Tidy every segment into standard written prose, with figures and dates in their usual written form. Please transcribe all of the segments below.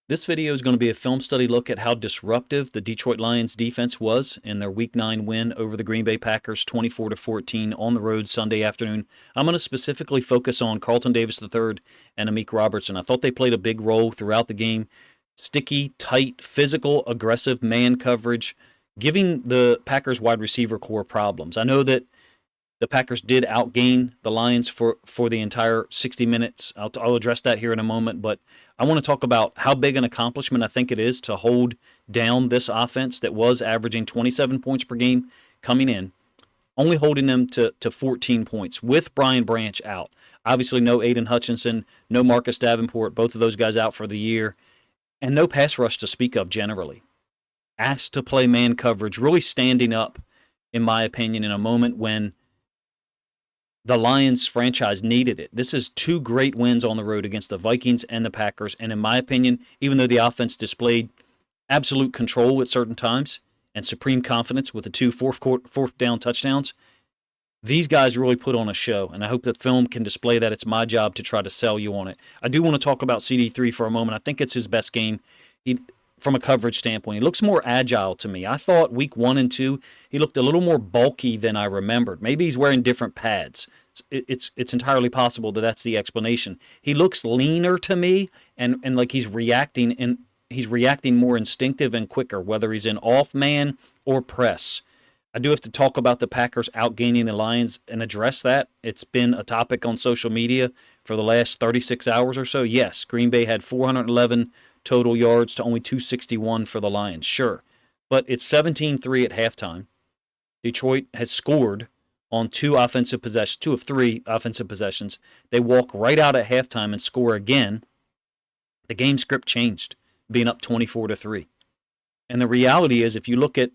This video is going to be a film study look at how disruptive the Detroit Lions defense was in their Week 9 win over the Green Bay Packers 24-14 on the road Sunday afternoon. I'm going to specifically focus on Carlton Davis III and Amik Robertson. I thought they played a big role throughout the game. Sticky, tight, physical, aggressive man coverage, giving the Packers wide receiver core problems. I know that the Packers did outgain the Lions for the entire 60 minutes. I'll address that here in a moment, but I want to talk about how big an accomplishment I think it is to hold down this offense that was averaging 27 points per game coming in, only holding them to 14 points with Brian Branch out. Obviously, no Aiden Hutchinson, no Marcus Davenport, both of those guys out for the year, and no pass rush to speak of generally. Asked to play man coverage, really standing up, in my opinion, in a moment when the Lions franchise needed it. This is two great wins on the road against the Vikings and the Packers, and in my opinion, even though the offense displayed absolute control at certain times and supreme confidence with the two fourth down touchdowns, these guys really put on a show, and I hope that film can display that. It's my job to try to sell you on it. I do want to talk about CD3 for a moment. I think it's his best game. From a coverage standpoint, he looks more agile to me. I thought week 1 and 2, he looked a little more bulky than I remembered. Maybe he's wearing different pads. It's entirely possible that that's the explanation. He looks leaner to me, and like he's reacting more instinctive and quicker, whether he's in off man or press. I do have to talk about the Packers outgaining the Lions and address that. It's been a topic on social media for the last 36 hours or so. Yes, Green Bay had 411 total yards to only 261 for the Lions, sure. But it's 17-3 at halftime. Detroit has scored on two of 3 offensive possessions. They walk right out at halftime and score again. The game script changed, being up 24-3. And the reality is, if you look at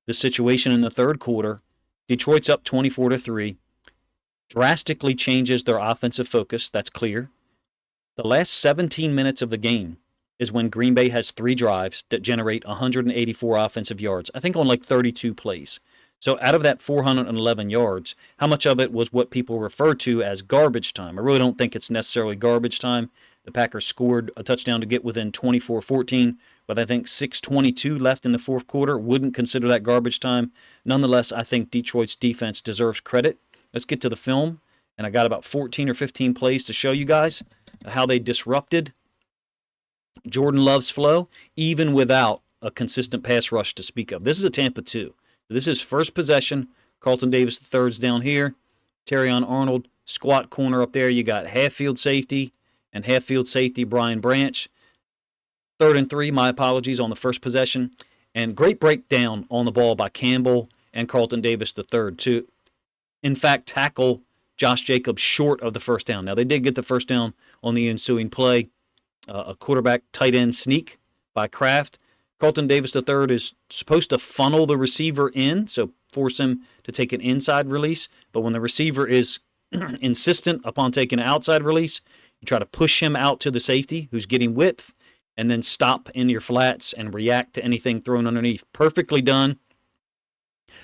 the situation in the third quarter, Detroit's up 24-3, drastically changes their offensive focus, that's clear. The last 17 minutes of the game is when Green Bay has 3 drives that generate 184 offensive yards, I think on like 32 plays. So out of that 411 yards, how much of it was what people refer to as garbage time? I really don't think it's necessarily garbage time. The Packers scored a touchdown to get within 24-14, but I think 6:22 left in the fourth quarter. Wouldn't consider that garbage time. Nonetheless, I think Detroit's defense deserves credit. Let's get to the film, and I got about 14 or 15 plays to show you guys how they disrupted Jordan Love's flow, even without a consistent pass rush to speak of. This is a Tampa 2. This is first possession. Carlton Davis III's down here. Terrion Arnold, squat corner up there. You got half-field safety and half-field safety Brian Branch. 3rd and 3, my apologies, on the first possession. And great breakdown on the ball by Campbell and Carlton Davis III to, in fact, tackle Josh Jacobs short of the first down. Now, they did get the first down on the ensuing play. A quarterback tight end sneak by Kraft. Carlton Davis III is supposed to funnel the receiver in, so force him to take an inside release. But when the receiver is insistent upon taking an outside release, you try to push him out to the safety who's getting width, and then stop in your flats and react to anything thrown underneath. Perfectly done.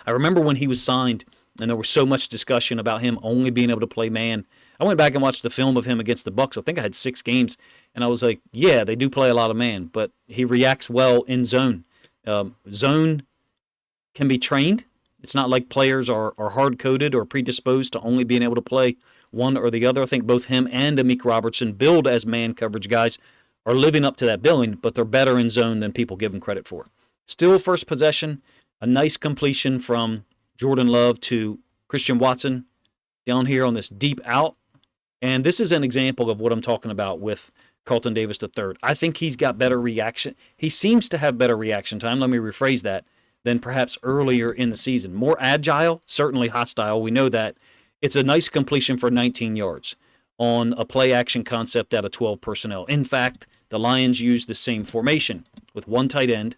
I remember when he was signed, and there was so much discussion about him only being able to play man. I went back and watched the film of him against the Bucs. I think I had 6 games, and I was like, yeah, they do play a lot of man, but he reacts well in zone. Zone can be trained. It's not like players are hard-coded or predisposed to only being able to play one or the other. I think both him and Amik Robertson, billed as man coverage guys, are living up to that billing, but they're better in zone than people give them credit for. Still first possession, a nice completion from Jordan Love to Christian Watson down here on this deep out. And this is an example of what I'm talking about with Carlton Davis III. I think he's got better reaction. He seems to have better reaction time, let me rephrase that, than perhaps earlier in the season. More agile, certainly hostile, we know that. It's a nice completion for 19 yards on a play-action concept out of 12 personnel. In fact, the Lions used the same formation with one tight end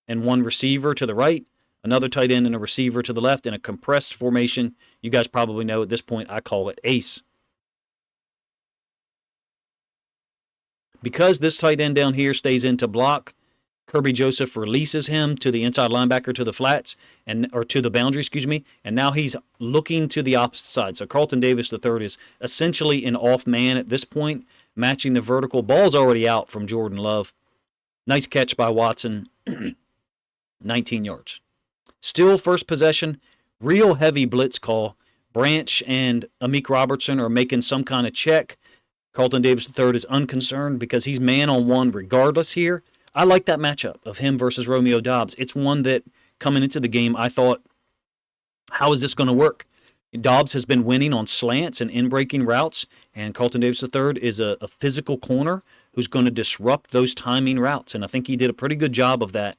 and one receiver to the right, another tight end and a receiver to the left in a compressed formation. You guys probably know at this point I call it ace. Because this tight end down here stays into block, Kirby Joseph releases him to the inside linebacker to the flats, or to the boundary, and now he's looking to the opposite side. So Carlton Davis III is essentially an off man at this point, matching the vertical. Ball's already out from Jordan Love. Nice catch by Watson. 19 yards. Still first possession. Real heavy blitz call. Branch and Amik Robertson are making some kind of check. Carlton Davis III is unconcerned because he's man-on-one regardless here. I like that matchup of him versus Romeo Doubs. It's one that, coming into the game, I thought, how is this going to work? Dobbs has been winning on slants and in-breaking routes, and Carlton Davis III is a physical corner who's going to disrupt those timing routes, and I think he did a pretty good job of that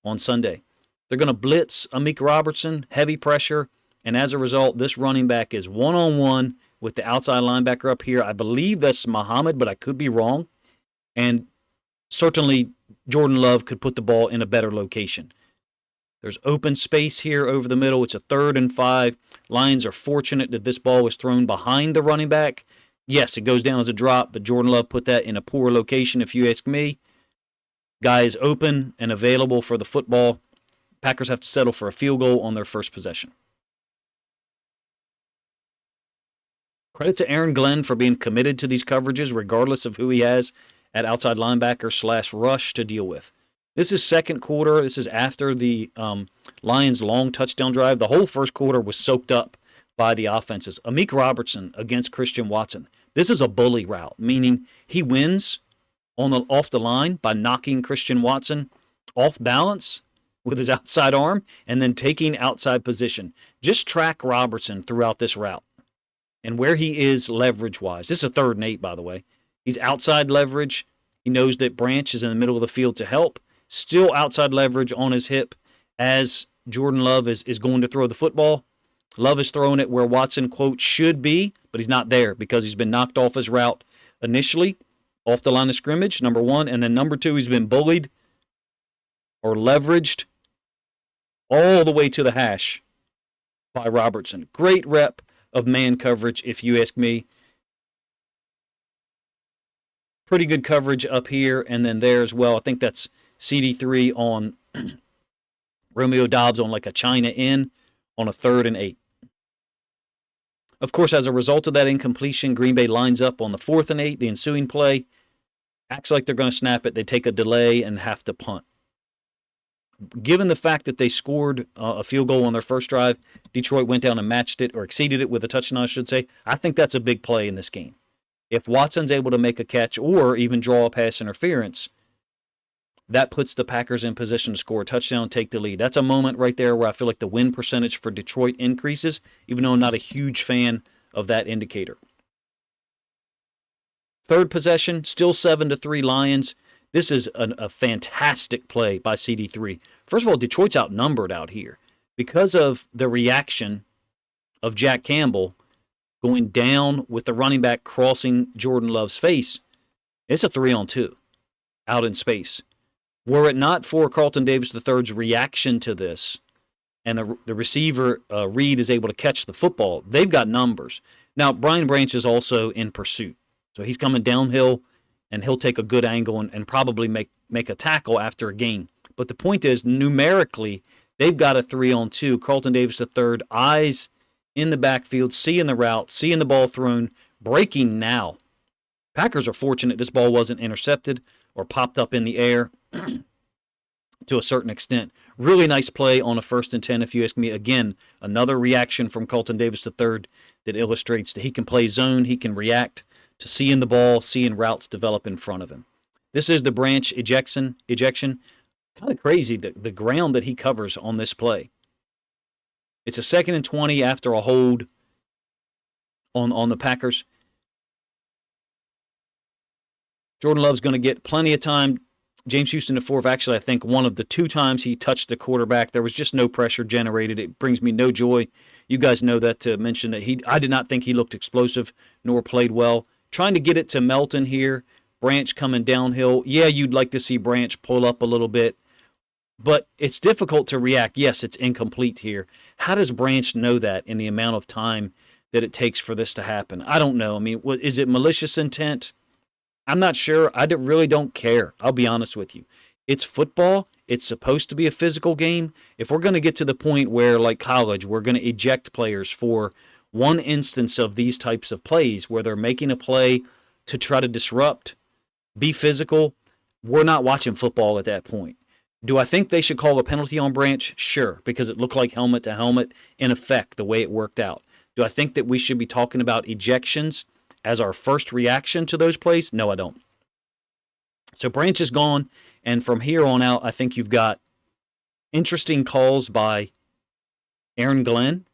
on Sunday. They're going to blitz Amik Robertson, heavy pressure, and as a result, this running back is one-on-one with the outside linebacker up here. I believe that's Muhammad, but I could be wrong. And certainly Jordan Love could put the ball in a better location. There's open space here over the middle. It's a 3rd and 5. Lions are fortunate that this ball was thrown behind the running back. Yes, it goes down as a drop, but Jordan Love put that in a poor location, if you ask me. Guy is open and available for the football. Packers have to settle for a field goal on their first possession. Credit to Aaron Glenn for being committed to these coverages, regardless of who he has at outside linebacker / rush to deal with. This is second quarter. This is after the Lions' long touchdown drive. The whole first quarter was soaked up by the offenses. Amik Robertson against Christian Watson. This is a bully route, meaning he wins off the line by knocking Christian Watson off balance with his outside arm and then taking outside position. Just track Robertson throughout this route and where he is leverage-wise. This is a 3rd and 8, by the way. He's outside leverage. He knows that Branch is in the middle of the field to help. Still outside leverage on his hip as Jordan Love is going to throw the football. Love is throwing it where Watson, quote, should be, but he's not there because he's been knocked off his route initially, off the line of scrimmage, number 1. And then number 2, he's been bullied or leveraged all the way to the hash by Robertson. Great rep of man coverage, if you ask me. Pretty good coverage up here and then there as well. I think that's CD3 on Romeo Doubs on like a China in on a 3rd and 8. Of course, as a result of that incompletion, Green Bay lines up on the 4th and 8, the ensuing play. Acts like they're going to snap it. They take a delay and have to punt. Given the fact that they scored a field goal on their first drive, Detroit went down and matched it, or exceeded it with a touchdown, I should say. I think that's a big play in this game. If Watson's able to make a catch or even draw a pass interference, that puts the Packers in position to score a touchdown and take the lead. That's a moment right there where I feel like the win percentage for Detroit increases, even though I'm not a huge fan of that indicator. Third possession, still 7-3 Lions. This is a fantastic play by CD3. First of all, Detroit's outnumbered out here. Because of the reaction of Jack Campbell going down with the running back crossing Jordan Love's face, it's a 3-on-2 out in space. Were it not for Carlton Davis III's reaction to this, and the receiver, Reed, is able to catch the football, they've got numbers. Now, Brian Branch is also in pursuit. So he's coming downhill, and he'll take a good angle and probably make a tackle after a gain. But the point is, numerically, they've got a 3-on-2. Carlton Davis III, eyes in the backfield, seeing the route, seeing the ball thrown, breaking now. Packers are fortunate this ball wasn't intercepted or popped up in the air to a certain extent. Really nice play on a 1st and 10, if you ask me. Again, another reaction from Carlton Davis III that illustrates that he can play zone, he can react to seeing the ball, seeing routes develop in front of him. This is the Branch ejection. Kind of crazy, the ground that he covers on this play. It's a 2nd and 20 after a hold on the Packers. Jordan Love's going to get plenty of time. James Houston IV, actually, I think one of the 2 times he touched the quarterback, there was just no pressure generated. It brings me no joy. You guys know that, to mention that I did not think he looked explosive nor played well. Trying to get it to Melton here. Branch coming downhill. Yeah, you'd like to see Branch pull up a little bit, but it's difficult to react. Yes, it's incomplete here. How does Branch know that in the amount of time that it takes for this to happen? I don't know. I mean, is it malicious intent? I'm not sure. I really don't care. I'll be honest with you. It's football. It's supposed to be a physical game. If we're going to get to the point where, like college, we're going to eject players for one instance of these types of plays where they're making a play to try to disrupt, be physical. We're not watching football at that point. Do I think they should call a penalty on Branch? Sure, because it looked like helmet to helmet in effect the way it worked out. Do I think that we should be talking about ejections as our first reaction to those plays? No, I don't. So Branch is gone, and from here on out, I think you've got interesting calls by Aaron Glenn,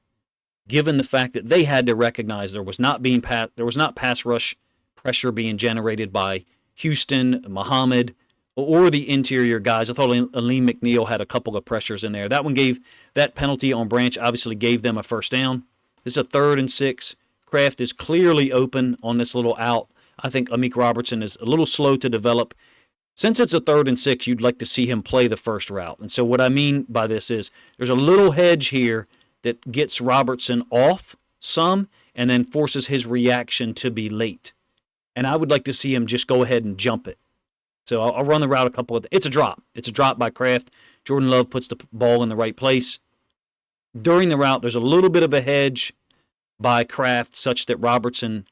given the fact that they had to recognize there was not pass rush pressure being generated by Houston, Muhammad, or the interior guys. I thought Aleem McNeil had a couple of pressures in there. That penalty on Branch obviously gave them a first down. This is a 3rd and 6. Kraft is clearly open on this little out. I think Amik Robertson is a little slow to develop. Since it's a 3rd and 6, you'd like to see him play the first route. And so what I mean by this is there's a little hedge here that gets Robertson off some and then forces his reaction to be late. And I would like to see him just go ahead and jump it. So I'll run the route a couple of... It's a drop. It's a drop by Kraft. Jordan Love puts the ball in the right place. During the route, there's a little bit of a hedge by Kraft such that Robertson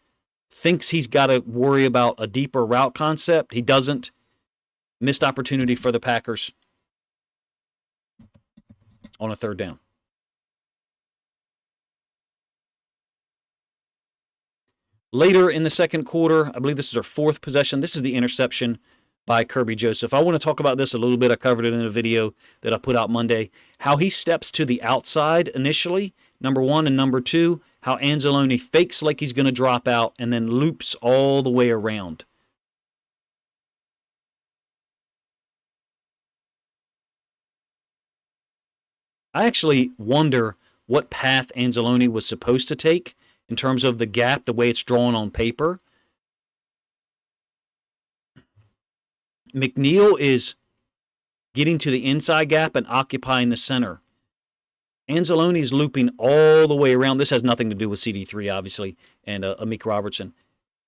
thinks he's got to worry about a deeper route concept. He doesn't. Missed opportunity for the Packers on a 3rd down. Later in the second quarter, I believe this is our 4th possession. This is the interception by Kirby Joseph. I want to talk about this a little bit. I covered it in a video that I put out Monday. How he steps to the outside initially, number 1, and number 2, how Anzalone fakes like he's going to drop out and then loops all the way around. I actually wonder what path Anzalone was supposed to take in terms of the gap, the way it's drawn on paper. McNeil is getting to the inside gap and occupying the center. Anzalone is looping all the way around. This has nothing to do with CD3, obviously, and Amik Robertson.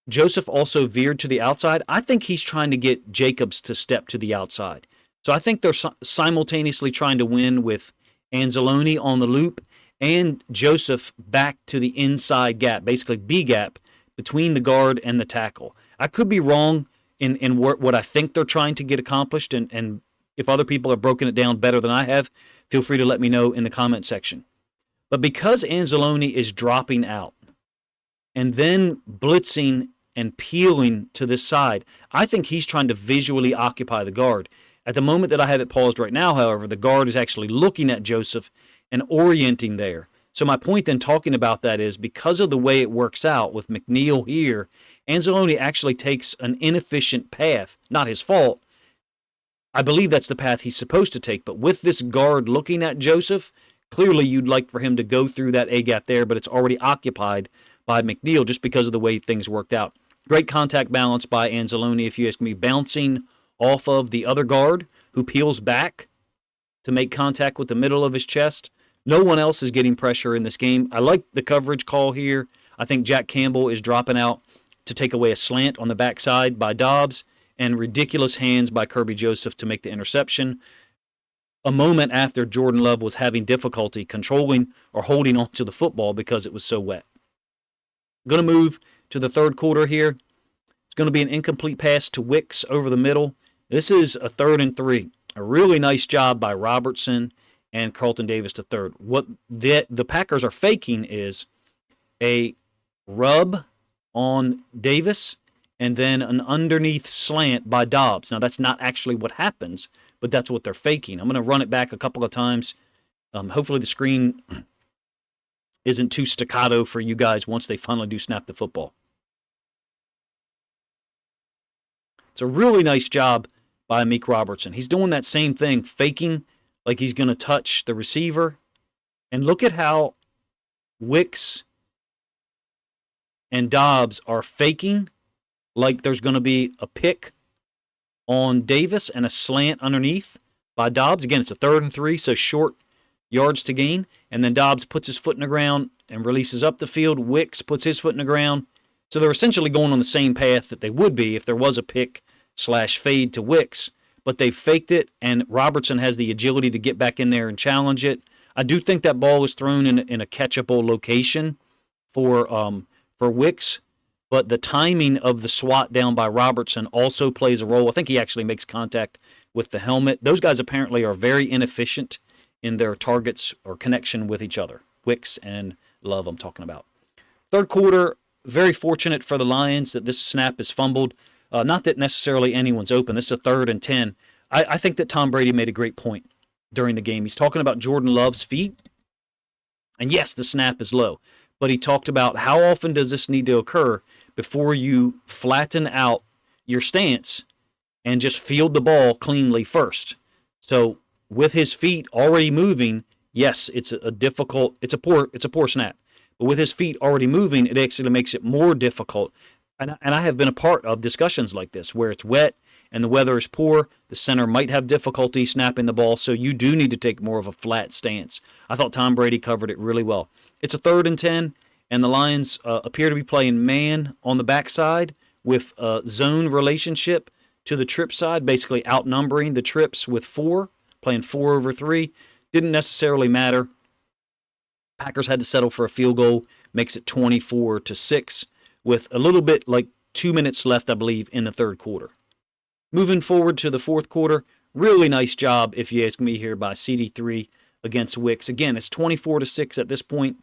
Joseph also veered to the outside. I think he's trying to get Jacobs to step to the outside. So I think they're simultaneously trying to win with Anzalone on the loop and Joseph back to the inside gap, basically B gap between the guard and the tackle. I could be wrong in what I think they're trying to get accomplished, and if other people have broken it down better than I have, feel free to let me know in the comment section. But because Anzalone is dropping out and then blitzing and peeling to this side, I think he's trying to visually occupy the guard. At the moment that I have it paused right now, however, the guard is actually looking at Joseph and orienting there. So my point in talking about that is because of the way it works out with McNeil here, Anzalone actually takes an inefficient path. Not his fault. I believe that's the path he's supposed to take. But with this guard looking at Joseph, clearly you'd like for him to go through that A-gap there, but it's already occupied by McNeil just because of the way things worked out. Great contact balance by Anzalone, if you ask me, bouncing off of the other guard who peels back to make contact with the middle of his chest. No one else is getting pressure in this game. I like the coverage call here. I think Jack Campbell is dropping out to take away a slant on the backside by Dobbs, and ridiculous hands by Kirby Joseph to make the interception a moment after Jordan Love was having difficulty controlling or holding on to the football because it was so wet. Going to move to the third quarter here. It's going to be an incomplete pass to Wicks over the middle. This is a 3rd and 3. A really nice job by Robertson and Carlton Davis to third. What the Packers are faking is a rub on Davis and then an underneath slant by Dobbs. Now, that's not actually what happens, but that's what they're faking. I'm going to run it back a couple of times. Hopefully the screen isn't too staccato for you guys once they finally do snap the football. It's a really nice job by Amik Robertson. He's doing that same thing, faking like he's going to touch the receiver. And look at how Wicks and Dobbs are faking like there's going to be a pick on Davis and a slant underneath by Dobbs. Again, it's a 3rd and 3, so short yards to gain. And then Dobbs puts his foot in the ground and releases up the field. Wicks puts his foot in the ground. So they're essentially going on the same path that they would be if there was a pick/fade to Wicks. But they faked it, and Robertson has the agility to get back in there and challenge it. I do think that ball was thrown in a catchable location for Wicks, but the timing of the swat down by Robertson also plays a role. I think he actually makes contact with the helmet. Those guys apparently are very inefficient in their targets or connection with each other. Wicks and Love, I'm talking about. Third quarter, very fortunate for the Lions that this snap is fumbled. Not that necessarily anyone's open. This is a 3rd and 10. I think that Tom Brady made a great point during the game. He's talking about Jordan Love's feet. And yes, the snap is low. But he talked about how often does this need to occur before you flatten out your stance and just field the ball cleanly first. So with his feet already moving, yes, it's a poor snap. But with his feet already moving, it actually makes it more difficult. And I have been a part of discussions like this where it's wet and the weather is poor. The center might have difficulty snapping the ball, so you do need to take more of a flat stance. I thought Tom Brady covered it really well. It's a 3rd and 10, and the Lions appear to be playing man on the backside with a zone relationship to the trip side, basically outnumbering the trips with 4, playing 4 over 3. Didn't necessarily matter. Packers had to settle for a field goal, makes it 24-6, with a little bit like 2 minutes left, I believe, in the third quarter. Moving forward to the fourth quarter, really nice job, if you ask me here, by CD3 against Wicks. Again, it's 24-6 at this point.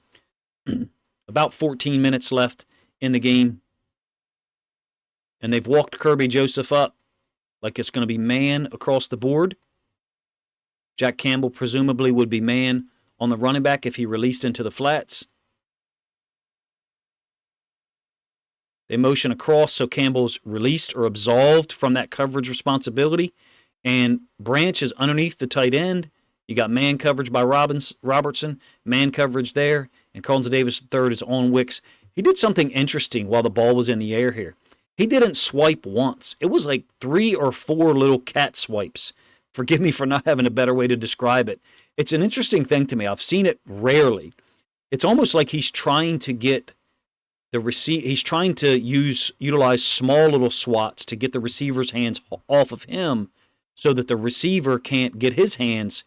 About 14 minutes left in the game. And they've walked Kirby Joseph up like it's going to be man across the board. Jack Campbell presumably would be man on the running back if he released into the flats. They motion across so Campbell's released or absolved from that coverage responsibility. And Branch is underneath the tight end. You got man coverage by Robertson, man coverage there, and Carlton Davis III is on Wicks. He did something interesting while the ball was in the air here. He didn't swipe once. It was like 3 or 4 little cat swipes. Forgive me for not having a better way to describe it. It's an interesting thing to me. I've seen it rarely. It's almost like he's trying to get he's trying to utilize small little swats to get the receiver's hands off of him so that the receiver can't get his hands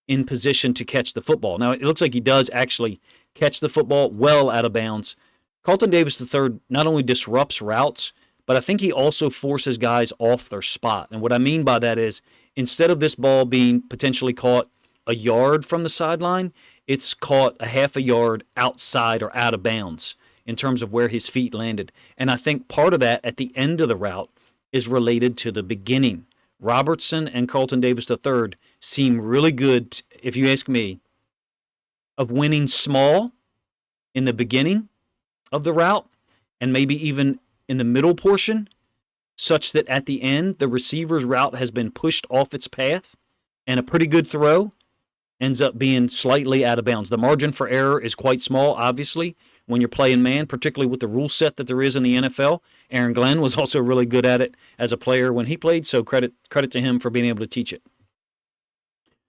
in position to catch the football. Now, it looks like he does actually catch the football well out of bounds. Carlton Davis III not only disrupts routes, but I think he also forces guys off their spot. And what I mean by that is, instead of this ball being potentially caught a yard from the sideline, it's caught a half a yard outside or out of bounds in terms of where his feet landed. And I think part of that at the end of the route is related to the beginning. Robertson and Carlton Davis III seem really good, if you ask me, of winning small in the beginning of the route and maybe even in the middle portion, such that at the end, the receiver's route has been pushed off its path and a pretty good throw ends up being slightly out of bounds. The margin for error is quite small, obviously, when you're playing man, particularly with the rule set that there is in the NFL. Aaron Glenn was also really good at it as a player when he played, so credit to him for being able to teach it.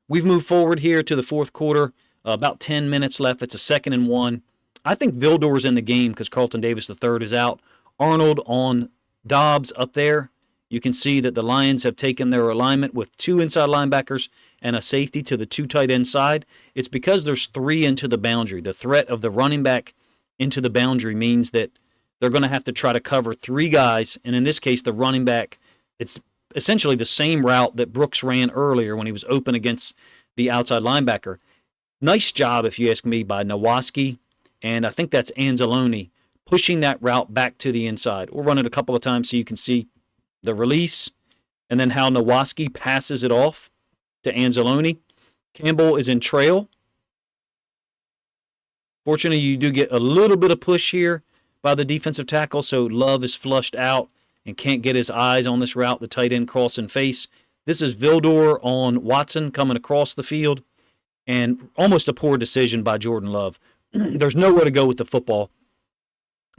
We've moved forward here to the fourth quarter. About 10 minutes left. It's a 2nd and 1. I think Vildor's in the game because Carlton Davis III is out. Arnold on Dobbs up there. You can see that the Lions have taken their alignment with 2 inside linebackers and a safety to the 2 tight end side. It's because there's 3 into the boundary. The threat of the running back into the boundary means that they're going to have to try to cover 3 guys, and in this case, the running back, it's essentially the same route that Brooks ran earlier when he was open against the outside linebacker. Nice job, if you ask me, by Nowaski, and I think that's Anzalone, pushing that route back to the inside. We'll run it a couple of times so you can see the release, and then how Nowaski passes it off to Anzalone. Campbell is in trail. Fortunately, you do get a little bit of push here by the defensive tackle, so Love is flushed out and can't get his eyes on this route, the tight end cross and face. This is Vildor on Watson coming across the field, and almost a poor decision by Jordan Love. There's nowhere to go with the football.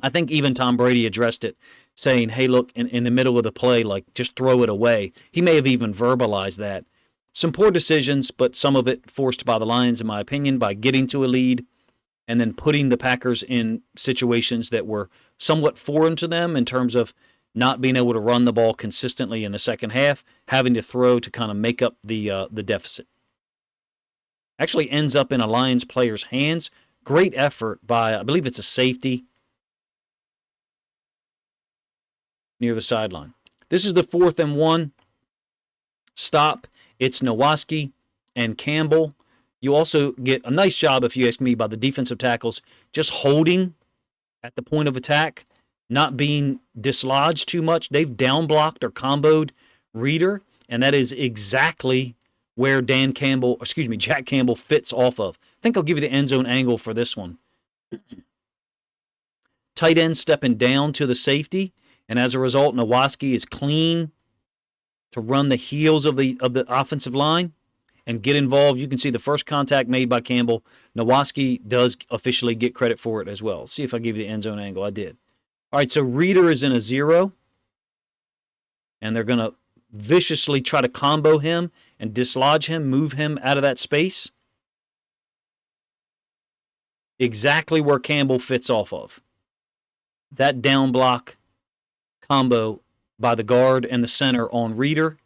I think even Tom Brady addressed it, saying, hey, look, in the middle of the play, like, just throw it away. He may have even verbalized that. Some poor decisions, but some of it forced by the Lions, in my opinion, by getting to a lead and then putting the Packers in situations that were somewhat foreign to them in terms of not being able to run the ball consistently in the second half, having to throw to kind of make up the deficit. Actually ends up in a Lions player's hands. Great effort by, I believe it's a safety. near the sideline. This is the 4th and 1 stop. It's Nowaski and Campbell. You also get a nice job, if you ask me, by the defensive tackles, just holding at the point of attack, not being dislodged too much. They've down blocked or comboed Reeder, and that is exactly where Jack Campbell fits off of. I think I'll give you the end zone angle for this one. Tight end stepping down to the safety, and as a result, Nowaski is clean to run the heels of the offensive line and get involved. You can see the first contact made by Campbell. Nowaski does officially get credit for it as well. See if I give you the end zone angle. I did. All right, so Reeder is in a 0, and they're going to viciously try to combo him and dislodge him, move him out of that space. Exactly where Campbell fits off of. That down block combo by the guard and the center on Reeder,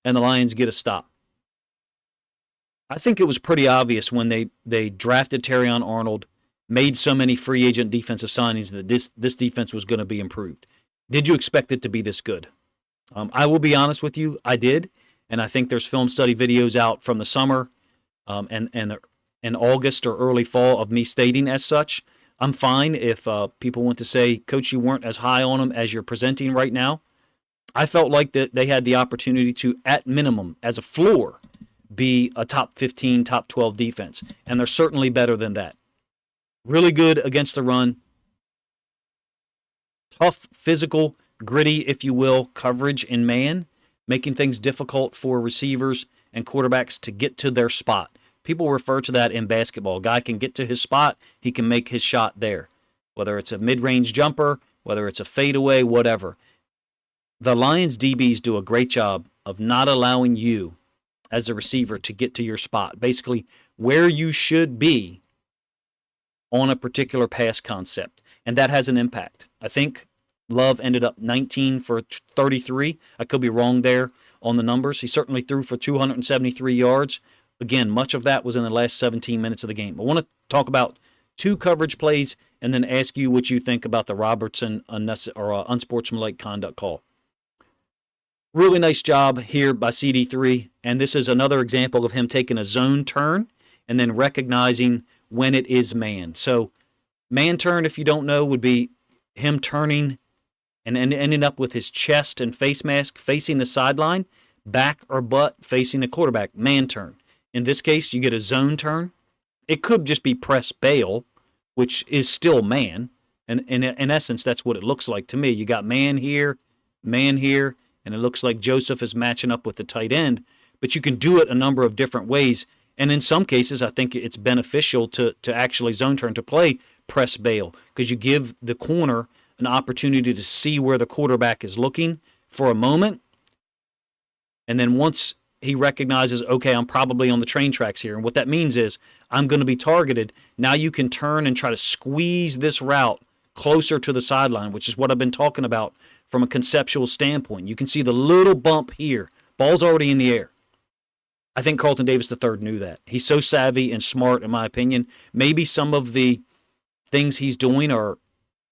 and the Lions get a stop. I think it was pretty obvious when they drafted Terrion Arnold, made so many free agent defensive signings, that this defense was going to be improved. Did you expect it to be this good? I will be honest with you, I did, and I think there's film study videos out from the summer and August or early fall of me stating as such. I'm fine if people want to say, Coach, you weren't as high on them as you're presenting right now. I felt like that they had the opportunity to, at minimum, as a floor, be a top 15, top 12 defense, and they're certainly better than that. Really good against the run. Tough, physical, gritty, if you will, coverage in man, making things difficult for receivers and quarterbacks to get to their spot. People refer to that in basketball. A guy can get to his spot, he can make his shot there. Whether it's a mid-range jumper, whether it's a fadeaway, whatever. The Lions DBs do a great job of not allowing you as a receiver to get to your spot. Basically, where you should be on a particular pass concept. And that has an impact. I think Love ended up 19 for 33. I could be wrong there on the numbers. He certainly threw for 273 yards. Again, much of that was in the last 17 minutes of the game. I want to talk about 2 coverage plays and then ask you what you think about the Robertson unsportsmanlike conduct call. Really nice job here by CD3, and this is another example of him taking a zone turn and then recognizing when it is man. So man turn, if you don't know, would be him turning and ending up with his chest and face mask facing the sideline, back or butt facing the quarterback, man turn. In this case, you get a zone turn. It could just be press bail, which is still man. And in essence, that's what it looks like to me. You got man here, and it looks like Joseph is matching up with the tight end. But you can do it a number of different ways. And in some cases, I think it's beneficial to actually zone turn, to play press bail, because you give the corner an opportunity to see where the quarterback is looking for a moment. And then once he recognizes, okay, I'm probably on the train tracks here, and what that means is I'm going to be targeted, now you can turn and try to squeeze this route closer to the sideline, which is what I've been talking about from a conceptual standpoint. You can see the little bump here. Ball's already in the air. I think Carlton Davis III knew that. He's so savvy and smart, in my opinion. Maybe some of the things he's doing are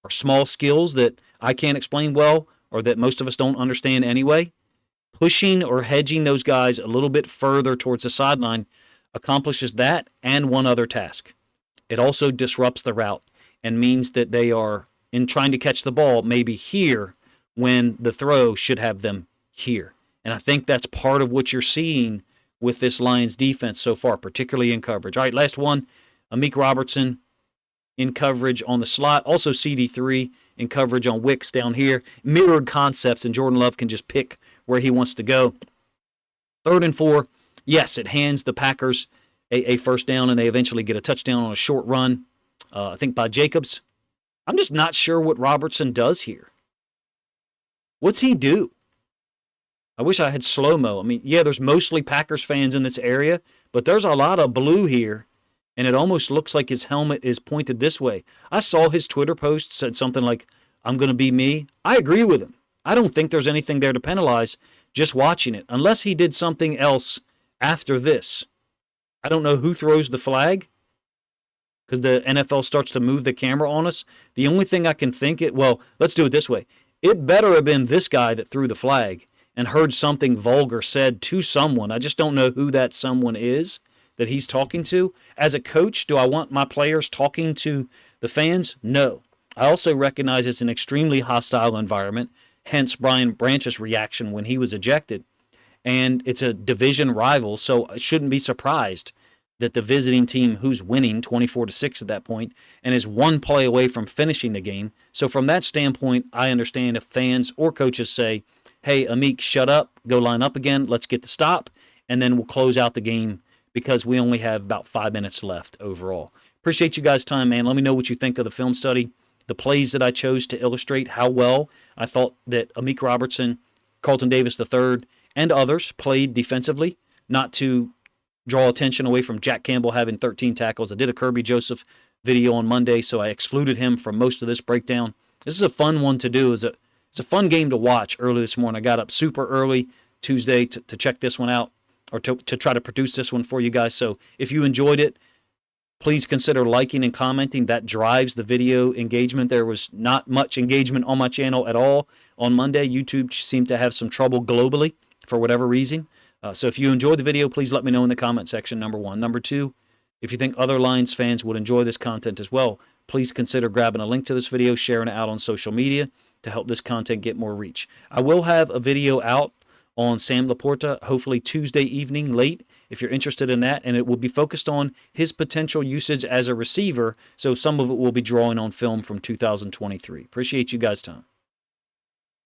small skills that I can't explain well, or that most of us don't understand anyway. Pushing or hedging those guys a little bit further towards the sideline accomplishes that and one other task. It also disrupts the route and means that they are, in trying to catch the ball, maybe here when the throw should have them here. And I think that's part of what you're seeing with this Lions defense so far, particularly in coverage. All right, last one, Amik Robertson in coverage on the slot. Also CD3 in coverage on Wicks down here. Mirrored concepts, and Jordan Love can just pick where he wants to go. 3rd and 4. Yes, it hands the Packers a first down, and they eventually get a touchdown on a short run, I think by Jacobs. I'm just not sure what Robertson does here. What's he do? I wish I had slow-mo. I mean, yeah, there's mostly Packers fans in this area, but there's a lot of blue here, and it almost looks like his helmet is pointed this way. I saw his Twitter post said something like, I'm going to be me. I agree with him. I don't think there's anything there to penalize just watching it, unless he did something else after this. I don't know who throws the flag, because the NFL starts to move the camera on us. The only thing I can think let's do it this way. It better have been this guy that threw the flag and heard something vulgar said to someone. I just don't know who that someone is that he's talking to. As a coach, do I want my players talking to the fans? No. I also recognize it's an extremely hostile environment, hence Brian Branch's reaction when he was ejected. And it's a division rival, so I shouldn't be surprised that the visiting team, who's winning 24-6 at that point, and is one play away from finishing the game. So from that standpoint, I understand if fans or coaches say, hey, Amik, shut up, go line up again, let's get the stop, and then we'll close out the game because we only have about 5 minutes left overall. Appreciate you guys' time, man. Let me know what you think of the film study, the plays that I chose to illustrate how well I thought that Amik Robertson, Carlton Davis III, and others played defensively, not to draw attention away from Jack Campbell having 13 tackles. I did a Kirby Joseph video on Monday, so I excluded him from most of this breakdown. This is a fun one to do. It's a fun game to watch early this morning. I got up super early Tuesday to check this one out, or to try to produce this one for you guys. So if you enjoyed it, please consider liking and commenting. That drives the video engagement. There was not much engagement on my channel at all on Monday. YouTube seemed to have some trouble globally for whatever reason. So if you enjoyed the video, please let me know in the comment section, number one. Number two, if you think other Lions fans would enjoy this content as well, please consider grabbing a link to this video, sharing it out on social media to help this content get more reach. I will have a video out on Sam Laporta, hopefully Tuesday evening late, if you're interested in that, and it will be focused on his potential usage as a receiver, so some of it will be drawing on film from 2023. Appreciate you guys' time.